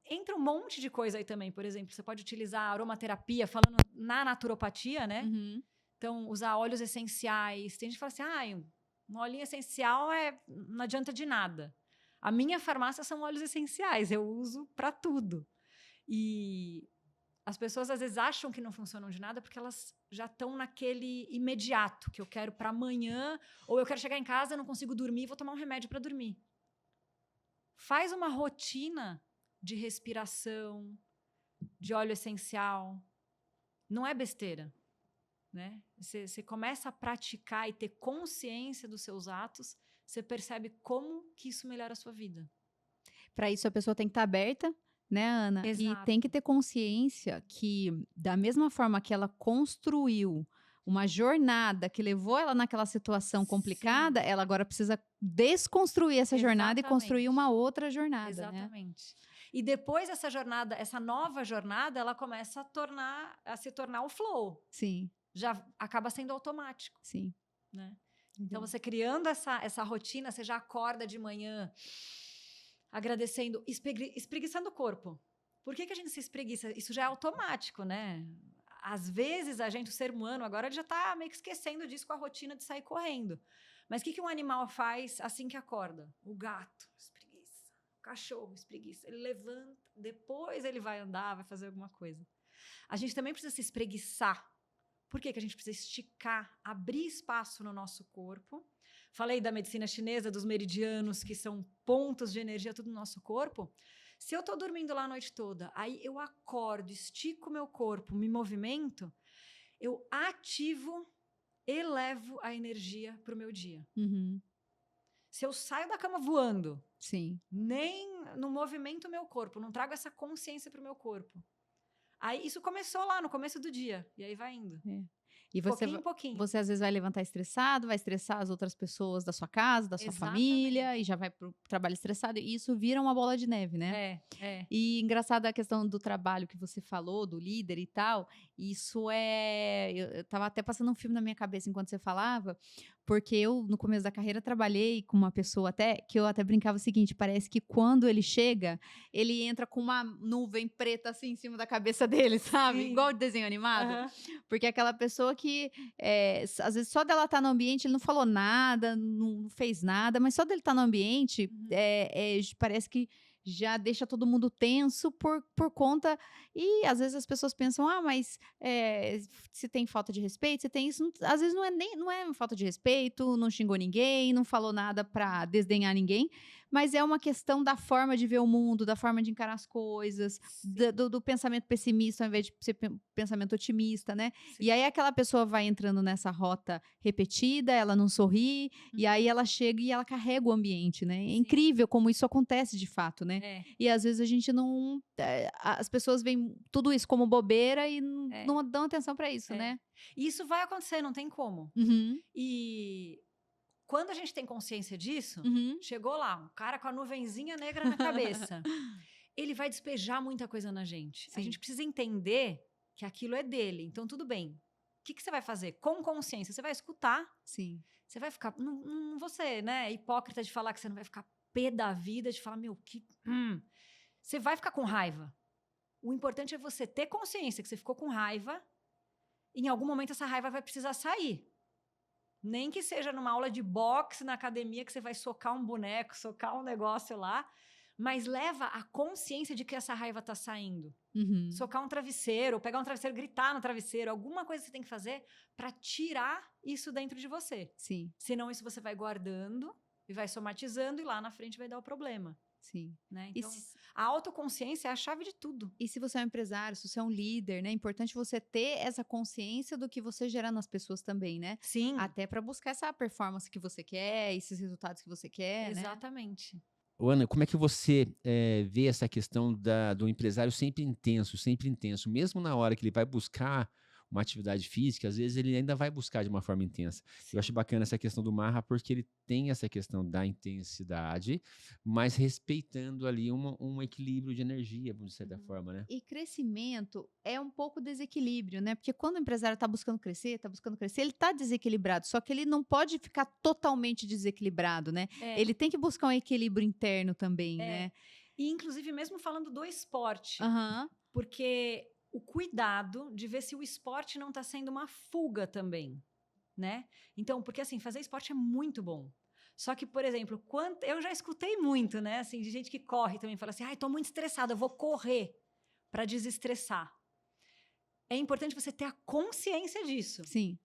Entra um monte de coisa aí também. Por exemplo, você pode utilizar a aromaterapia, falando na naturopatia, né? Uhum. Então, usar óleos essenciais. Tem gente que fala assim, um olhinho essencial não adianta de nada. A minha farmácia são óleos essenciais. Eu uso para tudo. E as pessoas às vezes acham que não funcionam de nada porque elas já estão naquele imediato, que eu quero para amanhã, ou eu quero chegar em casa, não consigo dormir, vou tomar um remédio para dormir. Faz uma rotina de respiração, de óleo essencial. Não é besteira, né? Você começa a praticar e ter consciência dos seus atos, você percebe como que isso melhora a sua vida. Para isso, a pessoa tem que estar aberta, né, Ana? E Exato. tem que ter consciência que, da mesma forma que ela construiu uma jornada que levou ela naquela situação complicada, ela agora precisa desconstruir essa jornada e construir uma outra jornada, né? Exatamente. E depois dessa jornada, essa nova jornada, ela começa a se tornar o flow. Sim. Já acaba sendo automático. Sim. Né? Então, você criando essa rotina, você já acorda de manhã agradecendo, espreguiçando o corpo. Por que a gente se espreguiça? Isso já é automático, né? Às vezes, o ser humano, agora ele já está meio que esquecendo disso com a rotina de sair correndo. Mas o que um animal faz assim que acorda? O gato espreguiça, o cachorro espreguiça. Ele levanta, depois ele vai andar, vai fazer alguma coisa. A gente também precisa se espreguiçar. Por que a gente precisa esticar, abrir espaço no nosso corpo? Falei da medicina chinesa, dos meridianos, que são pontos de energia tudo no nosso corpo. Se eu estou dormindo lá a noite toda, aí eu acordo, estico meu corpo, me movimento, eu ativo, elevo a energia para o meu dia. Uhum. Se eu saio da cama voando, sim, nem no movimento meu corpo, não trago essa consciência para o meu corpo. Aí isso começou lá no começo do dia, e aí vai indo. E pouquinho em pouquinho. Você às vezes vai levantar estressado, vai estressar as outras pessoas da sua casa, da sua família, e já vai pro trabalho estressado, e isso vira uma bola de neve, né? E engraçado a questão do trabalho que você falou, do líder e tal, isso eu tava até passando um filme na minha cabeça enquanto você falava, porque eu, no começo da carreira, trabalhei com uma pessoa que eu até brincava o seguinte, parece que quando ele chega, ele entra com uma nuvem preta assim em cima da cabeça dele, sabe? Sim. Igual de desenho animado. Porque é aquela pessoa que, às vezes, só dela estar no ambiente, ele não falou nada, não fez nada, mas só dele estar no ambiente, parece que já deixa todo mundo tenso por conta... E, às vezes, as pessoas pensam, mas se tem falta de respeito, se tem isso... Às vezes, não é falta de respeito, não xingou ninguém, não falou nada para desdenhar ninguém, mas é uma questão da forma de ver o mundo, da forma de encarar as coisas, do pensamento pessimista ao invés de ser pensamento otimista, né? Sim. E aí aquela pessoa vai entrando nessa rota repetida, ela não sorri, e aí ela chega e ela carrega o ambiente, né? É incrível como isso acontece de fato, né? E às vezes a gente não... as pessoas veem tudo isso como bobeira e não dão atenção para isso, né? E isso vai acontecer, não tem como. Uhum. E... quando a gente tem consciência disso, chegou lá, um cara com a nuvenzinha negra na cabeça. Ele vai despejar muita coisa na gente. Sim. A gente precisa entender que aquilo é dele. Então, tudo bem. O que você vai fazer? Com consciência. Você vai escutar. Sim. Você vai ficar... Não você, né? Hipócrita de falar que você não vai ficar pé da vida, de falar, Você vai ficar com raiva. O importante é você ter consciência que você ficou com raiva. E em algum momento, essa raiva vai precisar sair. Nem que seja numa aula de boxe na academia que você vai socar um boneco, socar um negócio lá, mas leva a consciência de que essa raiva está saindo. Socar um travesseiro, ou pegar um travesseiro, gritar no travesseiro, alguma coisa você tem que fazer para tirar isso dentro de você. Sim. Senão isso você vai guardando e vai somatizando e lá na frente vai dar o problema. Sim. Né? Então, A autoconsciência é a chave de tudo. E se você é um empresário, se você é um líder, né? É importante você ter essa consciência do que você gera nas pessoas também, né? Sim, Até para buscar essa performance que você quer, esses resultados que você quer, né? exatamente. Ô, Ana, como é que você vê essa questão do empresário sempre intenso, mesmo na hora que ele vai buscar uma atividade física, às vezes ele ainda vai buscar de uma forma intensa. Eu acho bacana essa questão do Marra, porque ele tem essa questão da intensidade, mas respeitando ali um equilíbrio de energia, de certa forma, né? E crescimento é um pouco desequilíbrio, né? Porque quando o empresário está buscando crescer, ele está desequilibrado, só que ele não pode ficar totalmente desequilibrado, né? É. Ele tem que buscar um equilíbrio interno também, É. né? E, inclusive, mesmo falando do esporte, Aham. porque o cuidado de ver se o esporte não está sendo uma fuga também, né? Então, porque assim, fazer esporte é muito bom. Só que, por exemplo, eu já escutei muito, né? Assim, de gente que corre também, fala assim, ai, tô muito estressada, eu vou correr para desestressar. É importante você ter a consciência disso. Sim.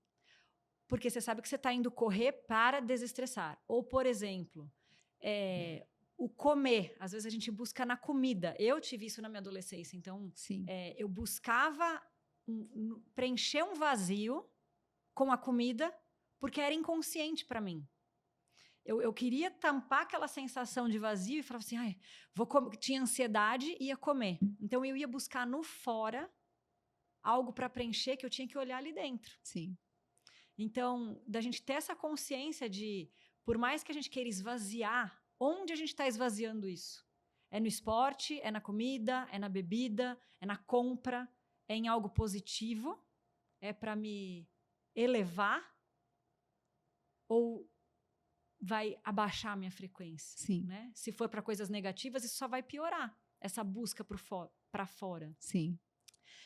Porque você sabe que você está indo correr para desestressar. Ou, por exemplo, o comer. Às vezes a gente busca na comida. Eu tive isso na minha adolescência. Então, Sim. eu buscava preencher um vazio com a comida porque era inconsciente para mim. Eu queria tampar aquela sensação de vazio e falava assim, ai, vou comer. Tinha ansiedade e ia comer. Então, eu ia buscar no fora algo para preencher que eu tinha que olhar ali dentro. Sim. Então, da gente ter essa consciência de, por mais que a gente queira esvaziar, onde a gente está esvaziando isso? É no esporte, é na comida, é na bebida, é na compra, é em algo positivo? É para me elevar? Ou vai abaixar a minha frequência? Sim. Né? Se for para coisas negativas, isso só vai piorar, essa busca para fora. Sim.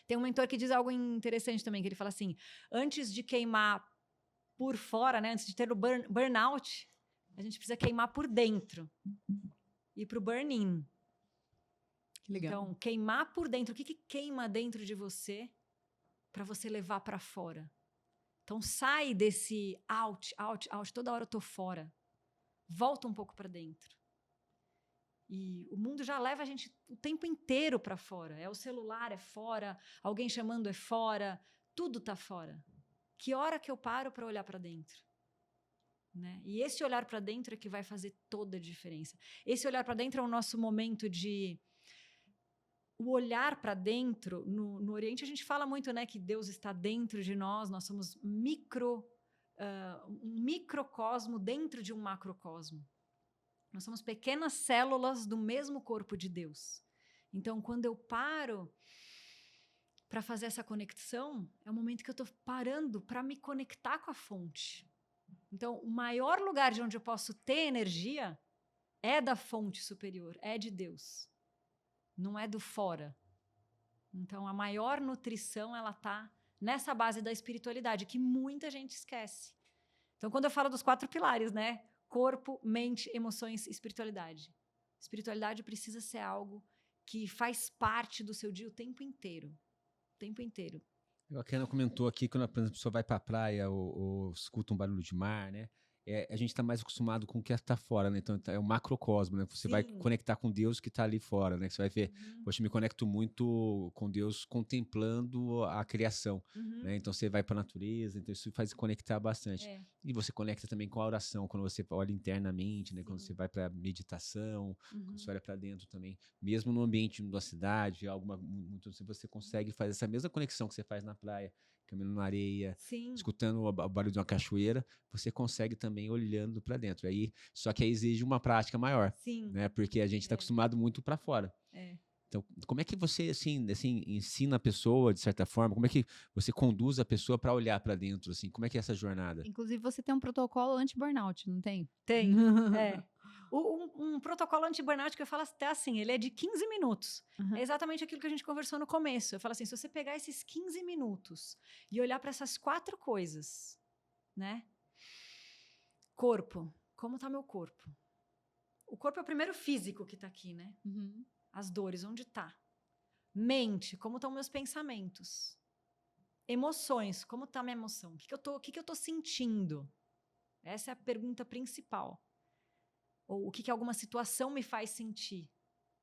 Tem um mentor que diz algo interessante também, que ele fala assim, antes de queimar por fora, né, antes de ter o burnout, a gente precisa queimar por dentro. Ir para o burn-in. Legal. Então, queimar por dentro. O que queima dentro de você para você levar para fora? Então, sai desse out, toda hora eu tô fora. Volta um pouco para dentro. E o mundo já leva a gente o tempo inteiro para fora. É o celular, é fora, alguém chamando é fora, tudo tá fora. Que hora que eu paro para olhar para dentro? Né? E esse olhar para dentro é que vai fazer toda a diferença. Esse olhar para dentro é o nosso momento de... O olhar para dentro, no Oriente a gente fala muito, né, que Deus está dentro de nós, nós somos um microcosmo dentro de um macrocosmo. Nós somos pequenas células do mesmo corpo de Deus. Então, quando eu paro para fazer essa conexão, é o momento que eu estou parando para me conectar com a fonte. Então, o maior lugar de onde eu posso ter energia é da fonte superior, é de Deus. Não é do fora. Então, a maior nutrição, ela está nessa base da espiritualidade, que muita gente esquece. Então, quando eu falo dos 4 pilares, né? Corpo, mente, emoções, espiritualidade. Espiritualidade precisa ser algo que faz parte do seu dia o tempo inteiro. O tempo inteiro. A Kena comentou aqui, quando a pessoa vai para a praia ou escuta um barulho de mar, né? A gente está mais acostumado com o que está fora, né? Então é o macrocosmo, né? Você vai conectar com Deus que está ali fora, né? Você vai ver, poxa, eu me conecto muito com Deus contemplando a criação, né? Então você vai para a natureza, então isso faz conectar bastante. E você conecta também com a oração, quando você olha internamente, né? Quando você vai para meditação, quando você olha para dentro também, mesmo no ambiente da cidade, muito assim, você consegue fazer essa mesma conexão que você faz na praia, caminhando na areia, escutando o barulho de uma cachoeira, você consegue também olhando para dentro. Só que aí exige uma prática maior, né? Porque a gente está acostumado muito para fora. Então, como é que você assim ensina a pessoa de certa forma? Como é que você conduz a pessoa para olhar para dentro? Assim, como é que é essa jornada? Inclusive, você tem um protocolo anti-burnout, não tem? Tem. Um protocolo anti-burnout que eu falo até assim, ele é de 15 minutos. É exatamente aquilo que a gente conversou no começo. Eu falo assim, se você pegar esses 15 minutos e olhar para essas 4 coisas, né? Corpo. Como está meu corpo? O corpo é o primeiro físico que está aqui, né? As dores, onde está? Mente, como estão meus pensamentos? Emoções, como está minha emoção? O que eu tô sentindo? Essa é a pergunta principal. Ou o que alguma situação me faz sentir?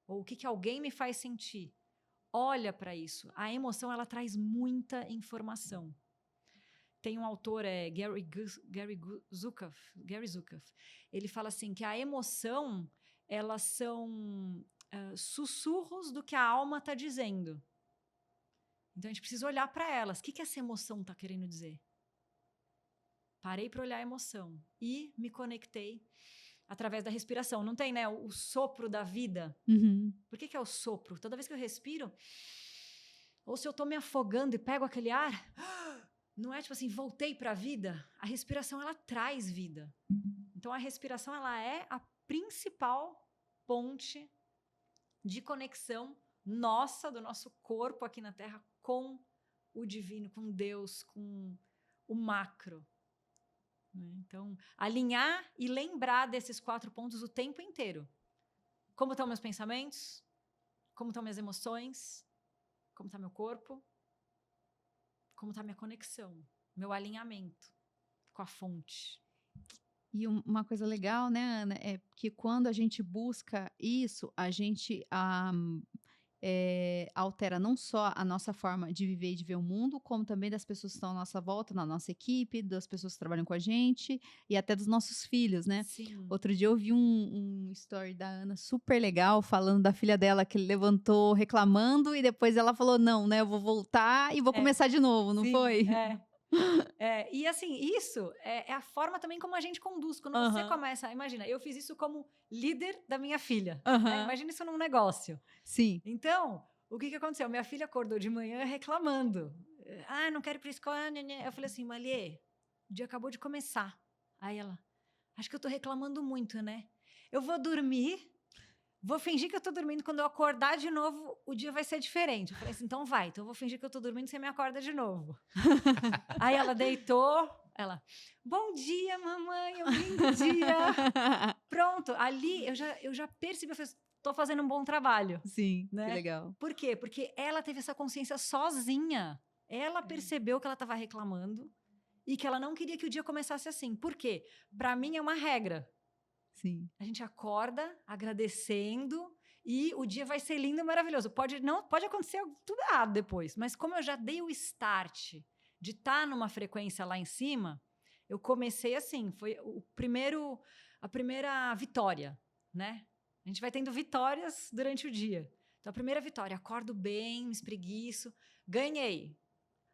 ou o que que alguém me faz sentir. Olha para isso. A emoção, ela traz muita informação. Tem um autor, Gary Zukav. Ele fala assim que a emoção, elas são sussurros do que a alma está dizendo. Então, a gente precisa olhar para elas. O que que essa emoção está querendo dizer? Parei para olhar a emoção e me conectei através da respiração. Não tem, né? O sopro da vida. Uhum. Por que que é o sopro? Toda vez que eu respiro, ou se eu estou me afogando e pego aquele ar, não é tipo assim, voltei para a vida. A respiração, ela traz vida. Então, a respiração, ela é a principal ponte de conexão nossa, do nosso corpo aqui na Terra, com o divino, com Deus, com o macro. Então, alinhar e lembrar desses 4 pontos o tempo inteiro. Como estão meus pensamentos? Como estão minhas emoções? Como está meu corpo? Como está minha conexão? Meu alinhamento com a fonte. E uma coisa legal, né, Ana, é que quando a gente busca isso, a gente altera não só a nossa forma de viver e de ver o mundo, como também das pessoas que estão à nossa volta, na nossa equipe, das pessoas que trabalham com a gente e até dos nossos filhos, né? Sim. Outro dia eu vi um story da Ana super legal, falando da filha dela que levantou reclamando e depois ela falou, não, né, eu vou voltar e vou começar de novo, não Sim, foi? E assim, isso é a forma também como a gente conduz. Quando você começa, imagina, eu fiz isso como líder da minha filha. Imagina isso num negócio. Sim. Então, o que aconteceu? Minha filha acordou de manhã reclamando. Ah, não quero ir para a escola. Eu falei assim, Maliê, o dia acabou de começar. Aí ela, acho que eu tô reclamando muito, né? Eu vou dormir, vou fingir que eu tô dormindo. Quando eu acordar de novo, o dia vai ser diferente. Eu falei assim, então vai. Então eu vou fingir que eu tô dormindo e você me acorda de novo. Aí ela deitou, bom dia, mamãe, um lindo dia. Pronto, ali eu já percebi, eu falei, tô fazendo um bom trabalho. Sim, né? que legal. Por quê? Porque ela teve essa consciência sozinha. Ela percebeu que ela estava reclamando e que ela não queria que o dia começasse assim. Por quê? Para mim é uma regra. Sim. A gente acorda agradecendo e o dia vai ser lindo e maravilhoso. Pode acontecer tudo errado depois, mas como eu já dei o start de estar numa frequência lá em cima, eu comecei assim, foi a primeira vitória, né? A gente vai tendo vitórias durante o dia. Então, a primeira vitória, acordo bem, me espreguiço, ganhei.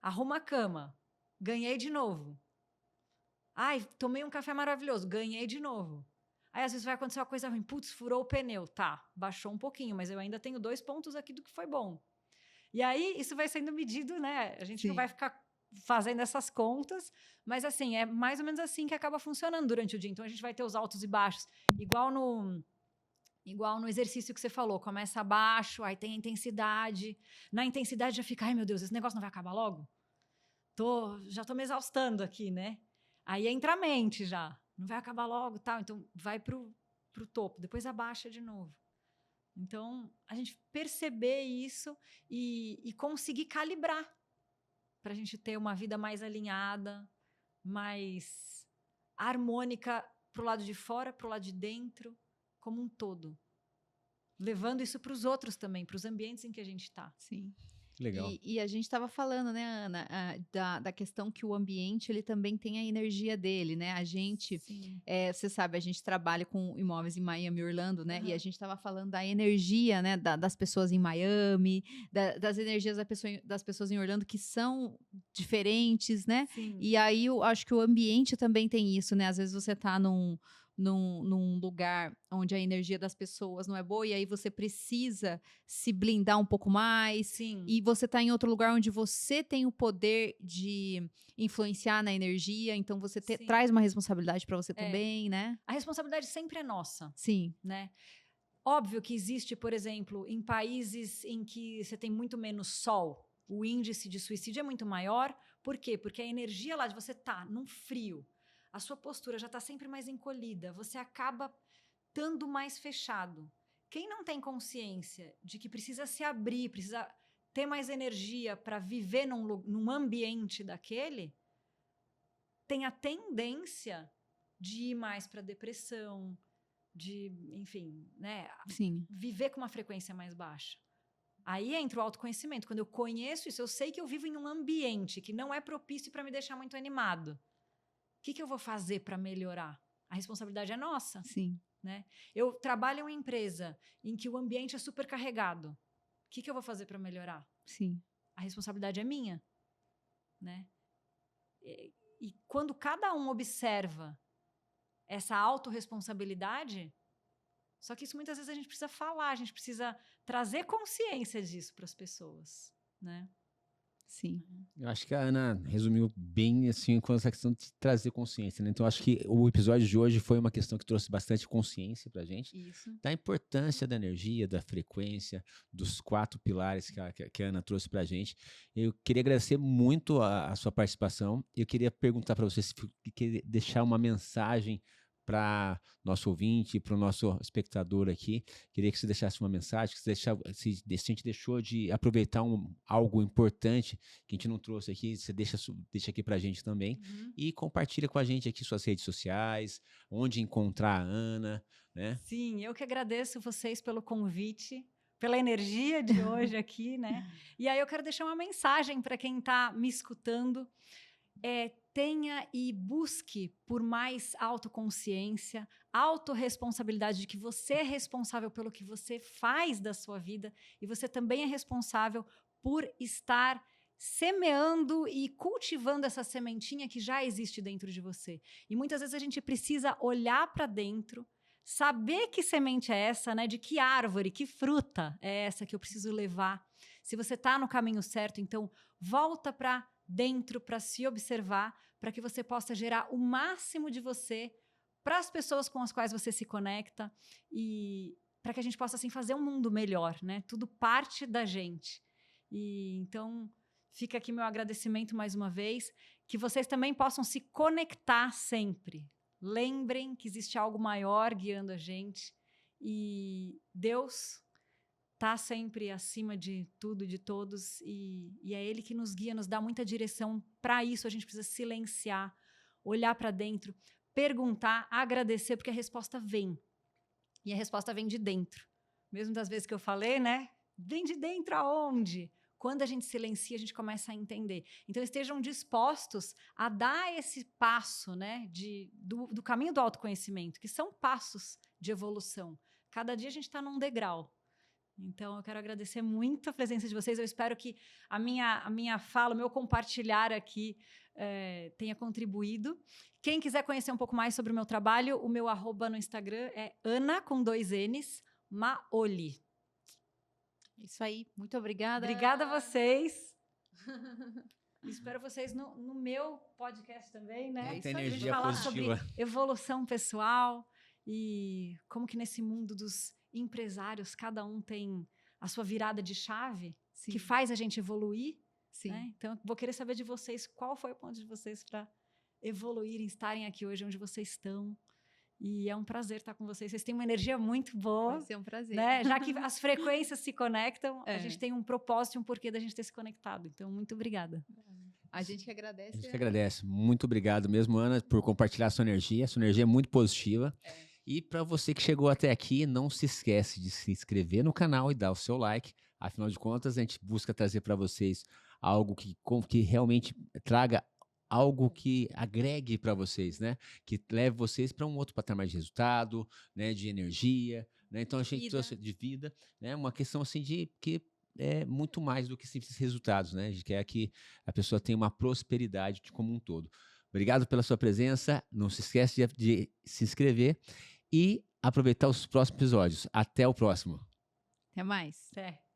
Arrumo a cama, ganhei de novo. Ai, tomei um café maravilhoso, ganhei de novo. Aí, às vezes, vai acontecer uma coisa ruim. Putz, furou o pneu. Tá, baixou um pouquinho, mas eu ainda tenho 2 pontos aqui do que foi bom. E aí, isso vai sendo medido, né? A gente não vai ficar fazendo essas contas, mas, assim, é mais ou menos assim que acaba funcionando durante o dia. Então, a gente vai ter os altos e baixos. Igual no exercício que você falou, começa abaixo, aí tem a intensidade. Na intensidade já fica, ai meu Deus, esse negócio não vai acabar logo? Já tô me exaustando aqui, né? Aí entra a mente já, não vai acabar logo, tal. Então vai pro topo, depois abaixa de novo. Então a gente perceber isso e conseguir calibrar para a gente ter uma vida mais alinhada, mais harmônica pro lado de fora, pro lado de dentro, como um todo. Levando isso para os outros também, para os ambientes em que a gente está. Sim. Legal. E a gente estava falando, né, Ana, da questão que o ambiente ele também tem a energia dele, né? A gente, você sabe, a gente trabalha com imóveis em Miami, Orlando, né? E a gente estava falando da energia, né, das pessoas em Miami, das energias das pessoas em Orlando que são diferentes, né? Sim. E aí eu acho que o ambiente também tem isso, né? Às vezes você está num lugar onde a energia das pessoas não é boa e aí você precisa se blindar um pouco mais. Sim. E você está em outro lugar onde você tem o poder de influenciar na energia, então você traz uma responsabilidade para você também, né? A responsabilidade sempre é nossa. Sim. Né? Óbvio que existe, por exemplo, em países em que você tem muito menos sol, o índice de suicídio é muito maior. Por quê? Porque a energia lá de você tá num frio, a sua postura já está sempre mais encolhida, você acaba estando mais fechado. Quem não tem consciência de que precisa se abrir, precisa ter mais energia para viver num ambiente daquele, tem a tendência de ir mais para depressão, enfim, né, Sim. viver com uma frequência mais baixa. Aí entra o autoconhecimento. Quando eu conheço isso, eu sei que eu vivo em um ambiente que não é propício para me deixar muito animado. O que eu vou fazer para melhorar? A responsabilidade é nossa, Sim. né? Eu trabalho em uma empresa em que o ambiente é super carregado. O que eu vou fazer para melhorar? Sim. A responsabilidade é minha, né? E quando cada um observa essa autorresponsabilidade, só que isso muitas vezes a gente precisa falar, a gente precisa trazer consciência disso para as pessoas, né? Sim. Eu acho que a Ana resumiu bem, assim, com essa questão de trazer consciência, né? Então, acho que o episódio de hoje foi uma questão que trouxe bastante consciência pra gente, Isso. da importância da energia, da frequência, dos 4 pilares que a Ana trouxe pra gente. Eu queria agradecer muito a sua participação. Eu queria perguntar para você se queria deixar uma mensagem para nosso ouvinte, para o nosso espectador aqui. Queria que você deixasse uma mensagem, que se a gente deixou de aproveitar algo importante que a gente não trouxe aqui, você deixa aqui para a gente também. E compartilha com a gente aqui suas redes sociais, onde encontrar a Ana, né? Sim, eu que agradeço vocês pelo convite, pela energia de hoje aqui, né? E aí eu quero deixar uma mensagem para quem está me escutando. Tenha e busque por mais autoconsciência, autorresponsabilidade de que você é responsável pelo que você faz da sua vida e você também é responsável por estar semeando e cultivando essa sementinha que já existe dentro de você. E muitas vezes a gente precisa olhar para dentro, saber que semente é essa, né? De que árvore, que fruta é essa que eu preciso levar. Se você está no caminho certo, então volta para dentro para se observar, para que você possa gerar o máximo de você para as pessoas com as quais você se conecta e para que a gente possa assim fazer um mundo melhor, né? Tudo parte da gente. E então fica aqui meu agradecimento mais uma vez, que vocês também possam se conectar sempre. Lembrem que existe algo maior guiando a gente e Deus está sempre acima de tudo, de todos, e é Ele que nos guia, nos dá muita direção. Para isso, a gente precisa silenciar, olhar para dentro, perguntar, agradecer, porque a resposta vem. E a resposta vem de dentro. Mesmo das vezes que eu falei, né? Vem de dentro aonde? Quando a gente silencia, a gente começa a entender. Então, estejam dispostos a dar esse passo, né, do caminho do autoconhecimento, que são passos de evolução. Cada dia a gente está num degrau. Então, eu quero agradecer muito a presença de vocês. Eu espero que a minha fala, o meu compartilhar aqui tenha contribuído. Quem quiser conhecer um pouco mais sobre o meu trabalho, o meu @ no Instagram é Ana, com 2 N's, Maoli. Isso aí. Muito obrigada. Obrigada a vocês. Espero vocês no meu podcast também, né? Muita isso aí, energia falar positiva. sobre evolução pessoal e como que nesse mundo dos empresários, cada um tem a sua virada de chave, Sim. que faz a gente evoluir. Sim. Né? Então, vou querer saber de vocês qual foi o ponto de vocês para evoluírem, estarem aqui hoje onde vocês estão. E é um prazer estar com vocês. Vocês têm uma energia muito boa. Vai ser um prazer. Né? Já que as frequências se conectam, É. a gente tem um propósito e um porquê da gente ter se conectado. Então, muito obrigada. A gente que agradece. A gente que agradece. Muito obrigado mesmo, Ana, por compartilhar a sua energia. Sua energia é muito positiva. E para você que chegou até aqui, não se esquece de se inscrever no canal e dar o seu like. Afinal de contas, a gente busca trazer para vocês algo que realmente traga algo que agregue para vocês, né? Que leve vocês para um outro patamar de resultado, né? De energia, né? Então a gente trouxe de vida, né? Uma questão assim de que é muito mais do que simples resultados, né? A gente quer que a pessoa tenha uma prosperidade como um todo. Obrigado pela sua presença. Não se esquece de se inscrever e aproveitar os próximos episódios. Até o próximo. Até mais. Até.